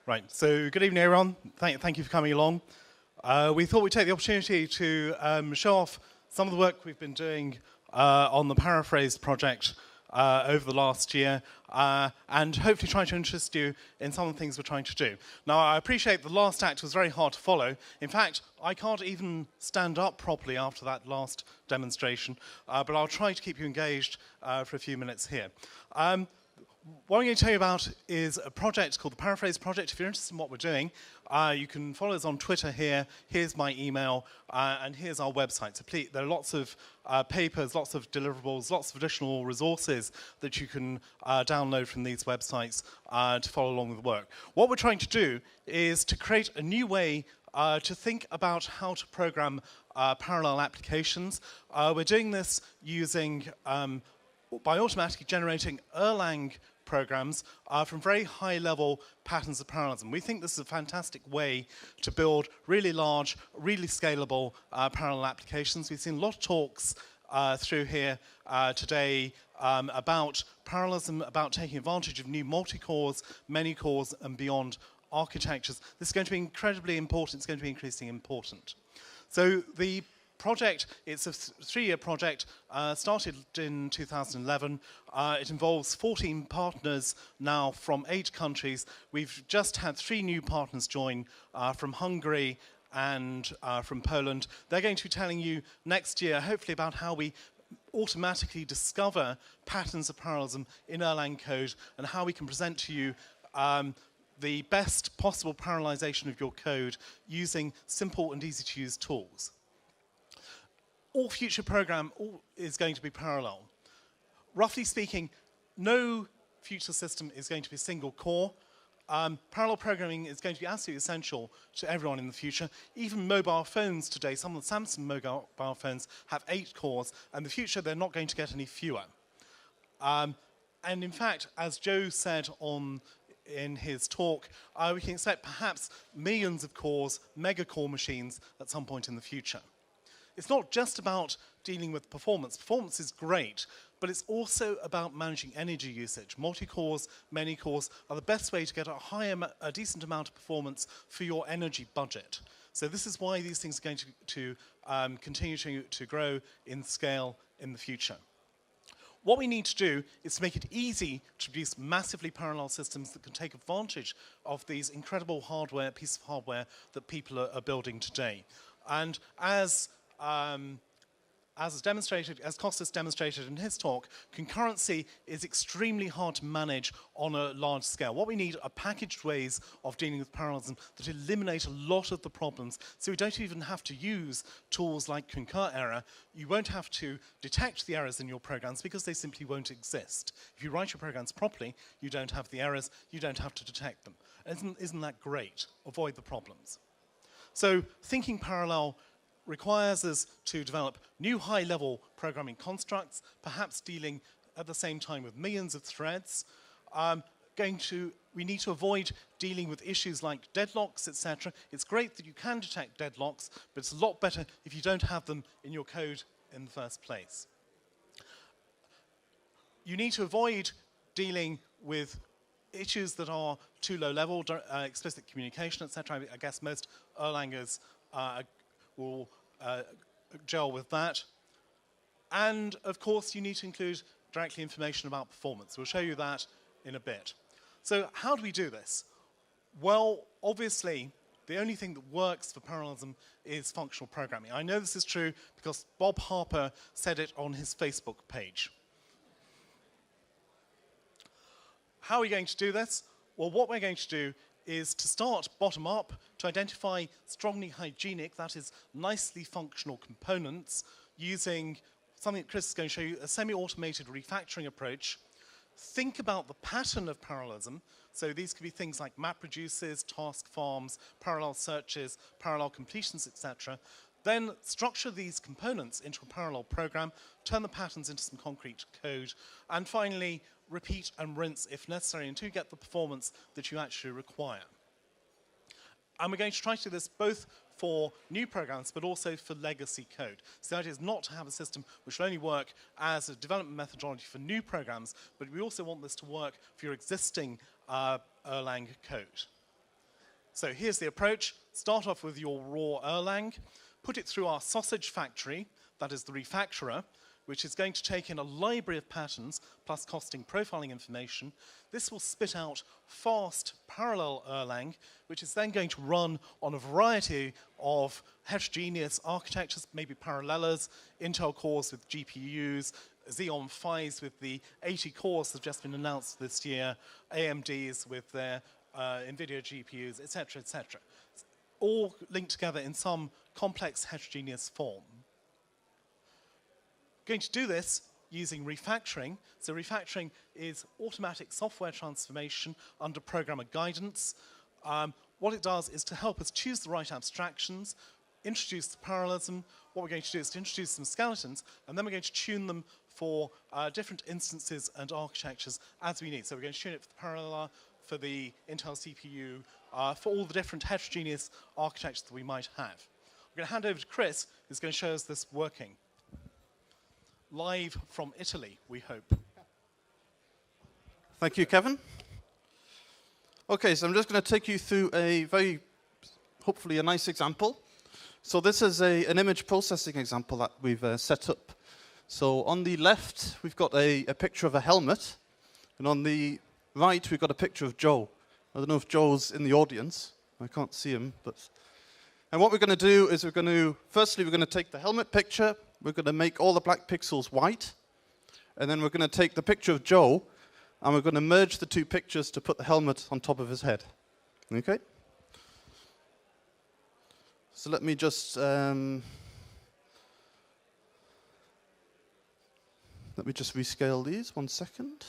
Right, so good evening everyone. Thank you for coming along. We thought we'd take the opportunity to show off some of the work we've been doing on the Paraphrased project over the last year and hopefully try to interest you in some of the things we're trying to do. Now, I appreciate the last act was very hard to follow. In fact, I can't even stand up properly after that last demonstration, but I'll try to keep you engaged for a few minutes here. What I'm going to tell you about is a project called the Paraphrased Project. If you're interested in what we're doing, you can follow us on Twitter here. Here's my email, and here's our website. So please, there are lots of papers, lots of deliverables, lots of additional resources that you can download from these websites to follow along with the work. What we're trying to do is to create a new way to think about how to program parallel applications. We're doing this using by automatically generating Erlang programs from very high-level patterns of parallelism. We think this is a fantastic way to build really large, really scalable parallel applications. We've seen a lot of talks through here today about parallelism, about taking advantage of new multi-cores, many-cores, and beyond architectures. This is going to be incredibly important. It's going to be increasingly important. So the project, it's a three-year project, started in 2011. It involves 14 partners now from 8 countries. We've just had 3 new partners join from Hungary and from Poland. They're going to be telling you next year, hopefully, about how we automatically discover patterns of parallelism in Erlang code and how we can present to you the best possible parallelization of your code using simple and easy-to-use tools. All future program is going to be parallel. Roughly speaking, no future system is going to be single core. Parallel programming is going to be absolutely essential to everyone in the future. Even mobile phones today, some of the Samsung mobile phones have 8 cores, and in the future they're not going to get any fewer. And in fact, as Joe said in his talk, we can expect perhaps millions of cores, mega-core machines at some point in the future. It's not just about dealing with performance. Performance is great, but it's also about managing energy usage. Multi-cores, many-cores are the best way to get a decent amount of performance for your energy budget. So this is why these things are going to continue to grow in scale in the future. What we need to do is to make it easy to produce massively parallel systems that can take advantage of these incredible pieces of hardware that people are building today. And as Kostas demonstrated in his talk, concurrency is extremely hard to manage on a large scale. What we need are packaged ways of dealing with parallelism that eliminate a lot of the problems, so we don't even have to use tools like concur error. You won't have to detect the errors in your programs because they simply won't exist. If you write your programs properly, you don't have the errors, you don't have to detect them. Isn't that great? Avoid the problems. So thinking parallel requires us to develop new high-level programming constructs, perhaps dealing at the same time with millions of threads. We need to avoid dealing with issues like deadlocks, etc. It's great that you can detect deadlocks, but it's a lot better if you don't have them in your code in the first place. You need to avoid dealing with issues that are too low level, explicit communication, etc. I guess most Erlangers will gel with that. And of course, you need to include directly information about performance. We'll show you that in a bit. So how do we do this? Well, obviously, the only thing that works for parallelism is functional programming. I know this is true because Bob Harper said it on his Facebook page. How are we going to do this? Well, what we're going to do is to start bottom up, to identify strongly hygienic, that is, nicely functional components, using something that Chris is going to show you, a semi-automated refactoring approach. Think about the pattern of parallelism. So these could be things like map reduces, task farms, parallel searches, parallel completions, etc. Then structure these components into a parallel program, turn the patterns into some concrete code, and finally, repeat and rinse if necessary until you get the performance that you actually require. And we're going to try to do this both for new programs, but also for legacy code. So the idea is not to have a system which will only work as a development methodology for new programs, but we also want this to work for your existing Erlang code. So here's the approach. Start off with your raw Erlang, put it through our sausage factory, that is the refactorer, which is going to take in a library of patterns plus costing profiling information. This will spit out fast parallel Erlang, which is then going to run on a variety of heterogeneous architectures, maybe parallelers, Intel cores with GPUs, Xeon Phis with the 80 cores that have just been announced this year, AMDs with their NVIDIA GPUs, etc., etc. All linked together in some complex heterogeneous form. Going to do this using refactoring. So refactoring is automatic software transformation under programmer guidance. What it does is to help us choose the right abstractions, introduce the parallelism. What we're going to do is to introduce some skeletons, and then we're going to tune them for different instances and architectures as we need. So we're going to tune it for the paralleler, for the Intel CPU, for all the different heterogeneous architectures that we might have. I'm going to hand over to Chris, who's going to show us this working. Live from Italy, we hope. Thank you, Kevin. Okay, so I'm just going to take you through a hopefully a nice example. So this is an image processing example that we've set up. So on the left, we've got a picture of a helmet, and on the right, we've got a picture of Joe. I don't know if Joe's in the audience. I can't see him, but... And what we're going to do is firstly, we're going to take the helmet picture, we're going to make all the black pixels white, and then we're going to take the picture of Joe, and we're going to merge the two pictures to put the helmet on top of his head. Okay? So let me just rescale these, 1 second.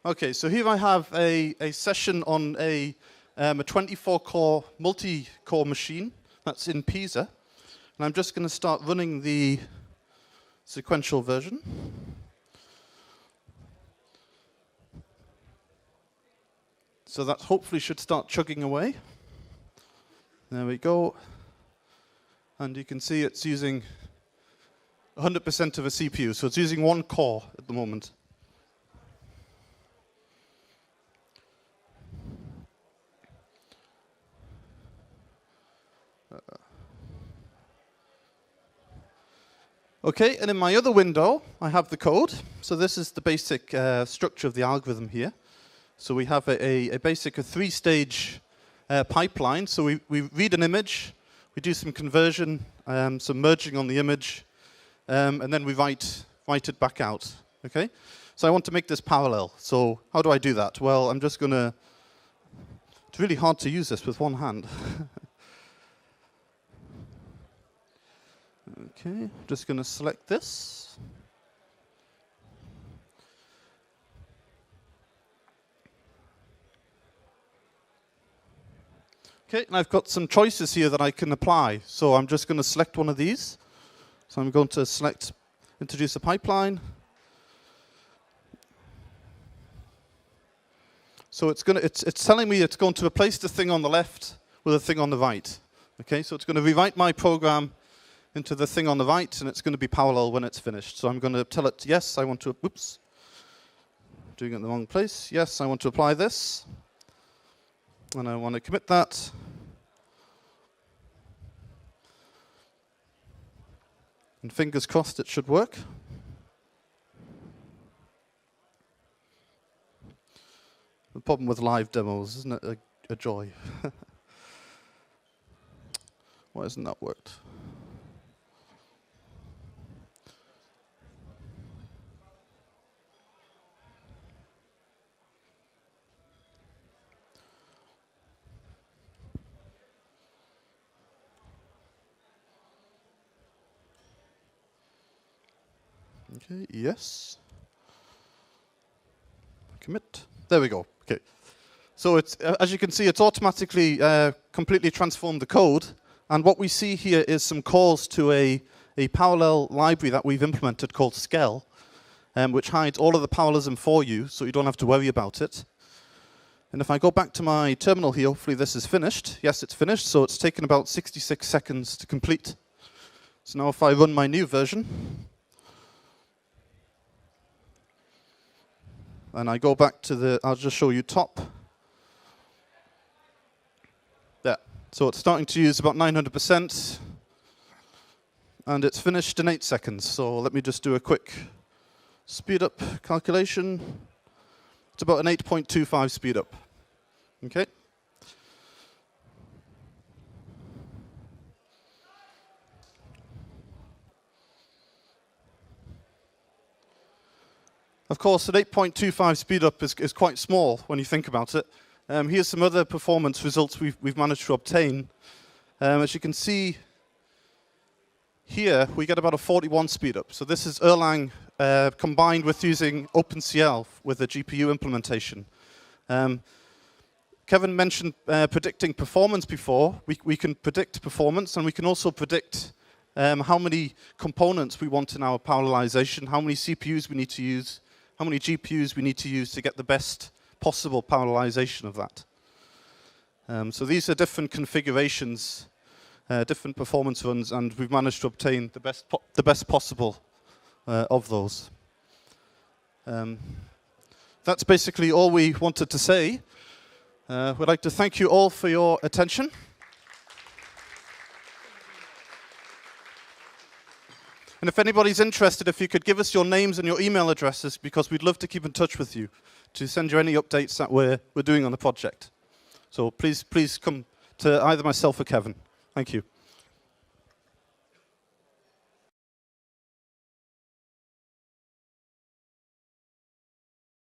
Okay, so here I have a session on a 24-core multi-core machine that's in Pisa. And I'm just going to start running the sequential version. So that hopefully should start chugging away. There we go. And you can see it's using 100% of a CPU. So it's using 1 core at the moment. Okay, and in my other window, I have the code. So this is the basic structure of the algorithm here. So we have a basic 3-stage pipeline. So we read an image, we do some conversion, some merging on the image, and then we write it back out. Okay? So I want to make this parallel. So how do I do that? Well, I'm just going to... It's really hard to use this with one hand. Okay, just going to select this. Okay, and I've got some choices here that I can apply. So I'm just going to select one of these. So I'm going to select introduce a pipeline. So it's telling me it's going to replace the thing on the left with the thing on the right. Okay, so it's going to rewrite my program into the thing on the right, and it's going to be parallel when it's finished. So I'm going to tell it, yes, I want to, whoops, doing it in the wrong place. Yes, I want to apply this, and I want to commit that. And fingers crossed it should work. The problem with live demos, isn't it a joy? Why hasn't that worked? Okay, yes. Commit. There we go. Okay. So it's as you can see, it's automatically completely transformed the code. And what we see here is some calls to a parallel library that we've implemented called Skell, which hides all of the parallelism for you, so you don't have to worry about it. And if I go back to my terminal here, hopefully this is finished. Yes, it's finished. So it's taken about 66 seconds to complete. So now if I run my new version, and I go back to I'll just show you top. So it's starting to use about 900%, and it's finished in 8 seconds. So let me just do a quick speed up calculation. It's about an 8.25 speed up. Okay. Of course, an 8.25 speed up is quite small when you think about it. Here's some other performance results we've managed to obtain. As you can see here, we get about a 41 speed up. So this is Erlang combined with using OpenCL with a GPU implementation. Kevin mentioned predicting performance before. We can predict performance, and we can also predict how many components we want in our parallelization, how many CPUs we need to use, how many GPUs we need to use to get the best possible parallelization of that. So these are different configurations, different performance runs, and we've managed to obtain the best possible of those. That's basically all we wanted to say. We'd like to thank you all for your attention. And if anybody's interested, if you could give us your names and your email addresses, because we'd love to keep in touch with you to send you any updates that we're doing on the project. So please come to either myself or Kevin. Thank you.